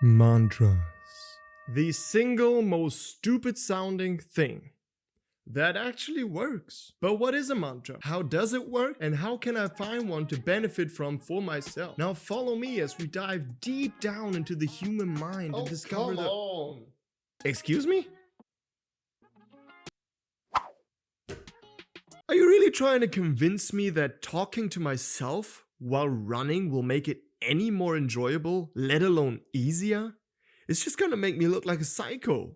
Mantras. The single most stupid sounding thing that actually works. But what is a mantra? How does it work? And how can I find one to benefit from for myself? Now follow me as we dive deep down into the human mind and discover Excuse me? Are you really trying to convince me that talking to myself while running will make it any more enjoyable, let alone easier? It's just gonna make me look like a psycho.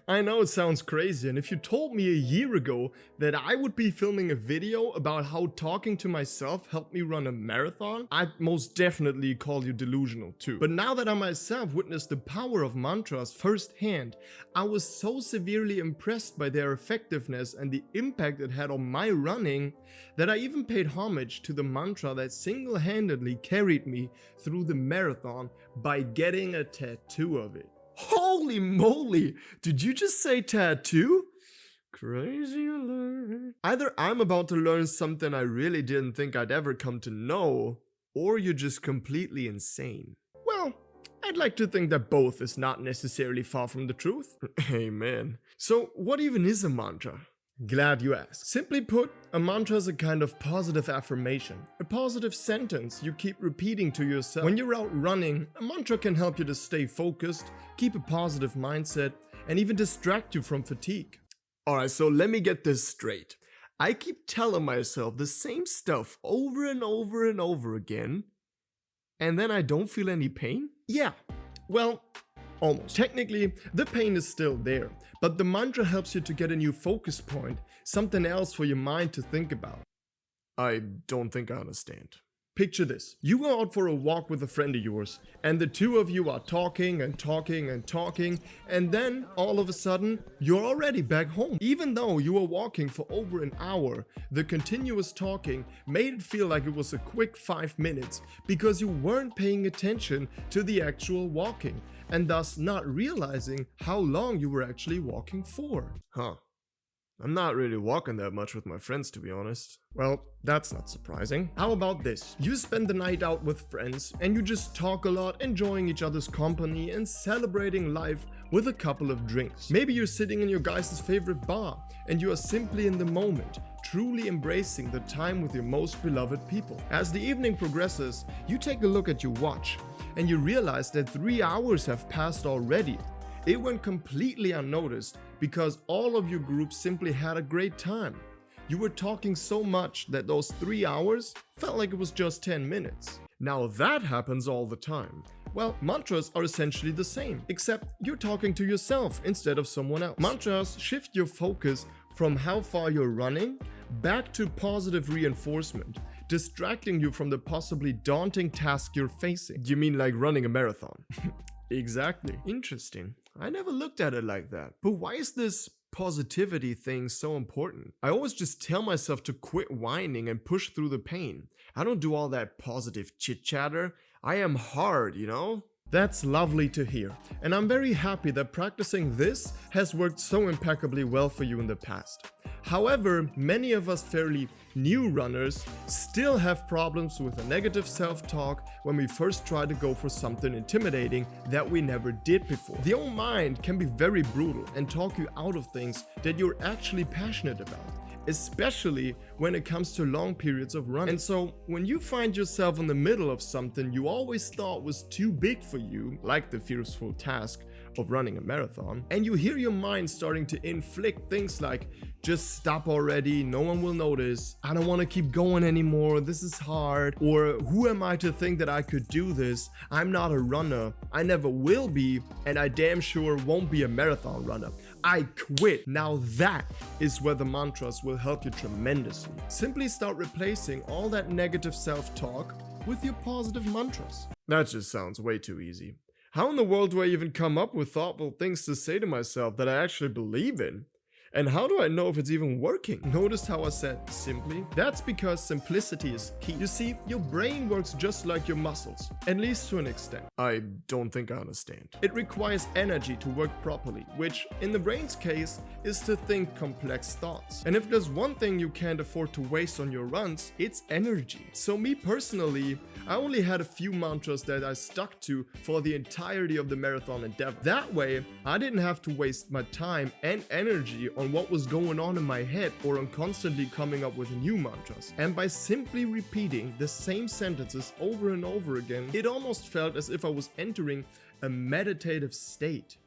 I know it sounds crazy, and if you told me a year ago that I would be filming a video about how talking to myself helped me run a marathon, I'd most definitely call you delusional too. But now that I myself witnessed the power of mantras firsthand, I was so severely impressed by their effectiveness and the impact it had on my running that I even paid homage to the mantra that single-handedly carried me through the marathon by getting a tattoo of it. Holy moly! Did you just say tattoo? Crazy alert. Either I'm about to learn something I really didn't think I'd ever come to know, or you're just completely insane. Well, I'd like to think that both is not necessarily far from the truth. Amen. So, what even is a mantra? Glad you asked. Simply put, a mantra is a kind of positive affirmation, a positive sentence you keep repeating to yourself. When you're out running, a mantra can help you to stay focused, keep a positive mindset, and even distract you from fatigue. Alright, so let me get this straight. I keep telling myself the same stuff over and over and over again, and then I don't feel any pain? Yeah, well, almost. Technically, the pain is still there, but the mantra helps you to get a new focus point, something else for your mind to think about. I don't think I understand. Picture this. You go out for a walk with a friend of yours, and the two of you are talking and talking and talking, and then all of a sudden, you're already back home. Even though you were walking for over an hour, the continuous talking made it feel like it was a quick 5 minutes because you weren't paying attention to the actual walking, and thus not realizing how long you were actually walking for. Huh. I'm not really walking that much with my friends, to be honest. Well, that's not surprising. How about this? You spend the night out with friends and you just talk a lot, enjoying each other's company and celebrating life with a couple of drinks. Maybe you're sitting in your guys' favorite bar and you are simply in the moment, truly embracing the time with your most beloved people. As the evening progresses, you take a look at your watch and you realize that 3 hours have passed already. It went completely unnoticed because all of your group simply had a great time. You were talking so much that those 3 hours felt like it was just 10 minutes. Now that happens all the time. Well, mantras are essentially the same, except you're talking to yourself instead of someone else. Mantras shift your focus from how far you're running back to positive reinforcement, distracting you from the possibly daunting task you're facing. You mean like running a marathon? Exactly. Interesting. I never looked at it like that. But why is this positivity thing so important? I always just tell myself to quit whining and push through the pain. I don't do all that positive chit-chatter. I am hard, you know? That's lovely to hear, and I'm very happy that practicing this has worked so impeccably well for you in the past. However, many of us fairly new runners still have problems with a negative self-talk when we first try to go for something intimidating that we never did before. The own mind can be very brutal and talk you out of things that you're actually passionate about, especially when it comes to long periods of running. And so when you find yourself in the middle of something you always thought was too big for you, like the fearful task of running a marathon, and you hear your mind starting to inflict things like, just stop already, no one will notice, I don't want to keep going anymore, this is hard, or who am I to think that I could do this, I'm not a runner, I never will be, and I damn sure won't be a marathon runner, I quit. Now that is where the mantras will help you tremendously. Simply start replacing all that negative self-talk with your positive mantras. That just sounds way too easy. How in the world do I even come up with thoughtful things to say to myself that I actually believe in? And how do I know if it's even working? Notice how I said simply? That's because simplicity is key. You see, your brain works just like your muscles, at least to an extent. I don't think I understand. It requires energy to work properly, which in the brain's case is to think complex thoughts. And if there's one thing you can't afford to waste on your runs, it's energy. So me personally, I only had a few mantras that I stuck to for the entirety of the marathon endeavor. That way, I didn't have to waste my time and energy on what was going on in my head or on constantly coming up with new mantras. And by simply repeating the same sentences over and over again, it almost felt as if I was entering a meditative state.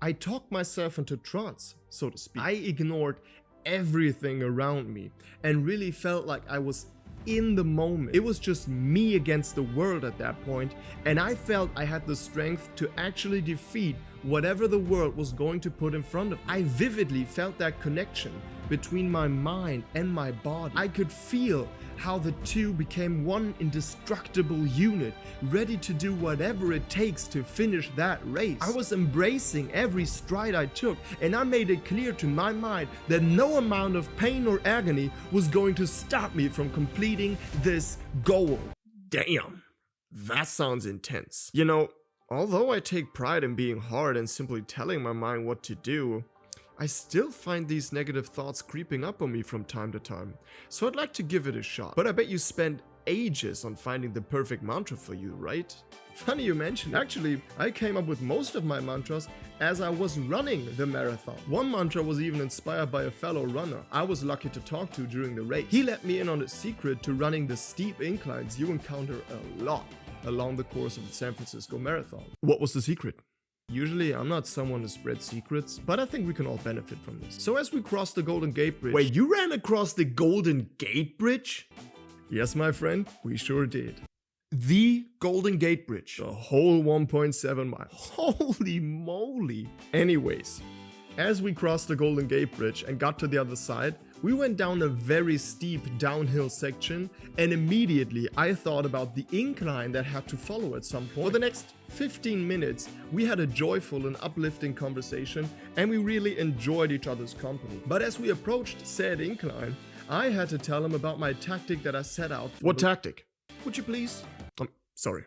I talked myself into trance, so to speak. I ignored everything around me and really felt like I was in the moment. It was just me against the world at that point, and I felt I had the strength to actually defeat whatever the world was going to put in front of me. I vividly felt that connection between my mind and my body. I could feel how the two became one indestructible unit, ready to do whatever it takes to finish that race. I was embracing every stride I took, and I made it clear to my mind that no amount of pain or agony was going to stop me from completing this goal. Damn, that sounds intense. You know, although I take pride in being hard and simply telling my mind what to do, I still find these negative thoughts creeping up on me from time to time, so I'd like to give it a shot. But I bet you spent ages on finding the perfect mantra for you, right? Funny you mention. Actually, I came up with most of my mantras as I was running the marathon. One mantra was even inspired by a fellow runner I was lucky to talk to during the race. He let me in on the secret to running the steep inclines you encounter a lot along the course of the San Francisco Marathon. What was the secret? Usually, I'm not someone to spread secrets, but I think we can all benefit from this. So as we crossed the Golden Gate Bridge... Wait, you ran across the Golden Gate Bridge? Yes, my friend, we sure did. The Golden Gate Bridge. The whole 1.7 miles. Holy moly. Anyways, as we crossed the Golden Gate Bridge and got to the other side, we went down a very steep downhill section, and immediately I thought about the incline that had to follow at some point. For the next 15 minutes, we had a joyful and uplifting conversation, and we really enjoyed each other's company. But as we approached said incline, I had to tell him about my tactic that I set out for. What tactic? Would you please? Sorry.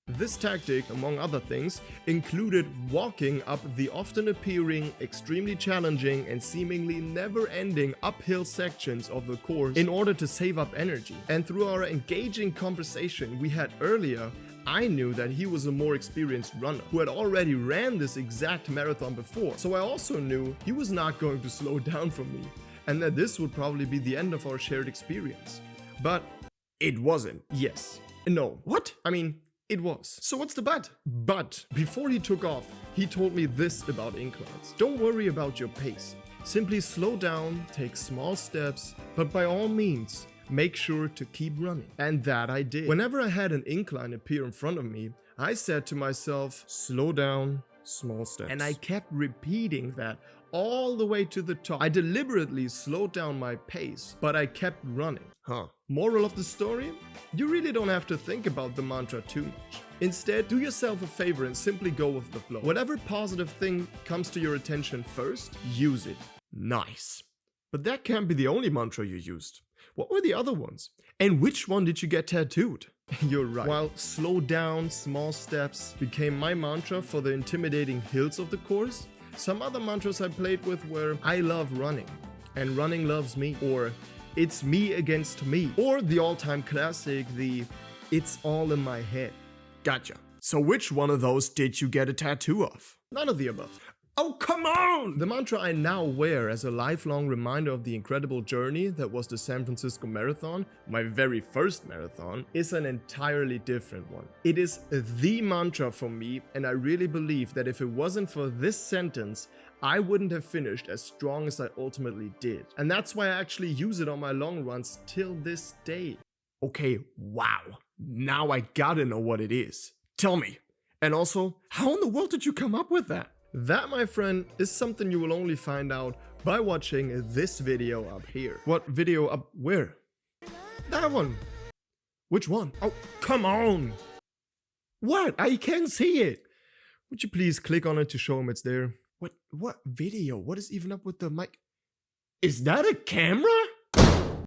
This tactic, among other things, included walking up the often appearing, extremely challenging and seemingly never-ending uphill sections of the course in order to save up energy. And through our engaging conversation we had earlier, I knew that he was a more experienced runner who had already ran this exact marathon before. So I also knew he was not going to slow down for me, and that this would probably be the end of our shared experience. But it wasn't. Yes. No. What? I mean, it was. So what's the but? But before he took off, he told me this about inclines. Don't worry about your pace. Simply slow down, take small steps, but by all means, make sure to keep running. And that I did. Whenever I had an incline appear in front of me, I said to myself, slow down, small steps. And I kept repeating that all the way to the top. I deliberately slowed down my pace, but I kept running. Moral of the story? You really don't have to think about the mantra too much. Instead, do yourself a favor and simply go with the flow. Whatever positive thing comes to your attention first, use it. Nice. But that can't be the only mantra you used. What were the other ones? And which one did you get tattooed? You're right. While slow down, small steps became my mantra for the intimidating hills of the course, some other mantras I played with were I love running, and running loves me, or it's me against me, or the all-time classic, the it's all in my head. Gotcha. So which one of those did you get a tattoo of? None of the above. Oh, come on! The mantra I now wear as a lifelong reminder of the incredible journey that was the San Francisco Marathon, my very first marathon, is an entirely different one. It is the mantra for me, and I really believe that if it wasn't for this sentence, I wouldn't have finished as strong as I ultimately did. And that's why I actually use it on my long runs till this day. Okay, wow. Now I gotta know what it is. Tell me. And also, how in the world did you come up with that? That, my friend, is something you will only find out by watching this video up here. What video up where? That one. Which one? Oh, come on. What? I can't see it. Would you please click on it to show him it's there? What video? What is even up with the mic? Is that a camera?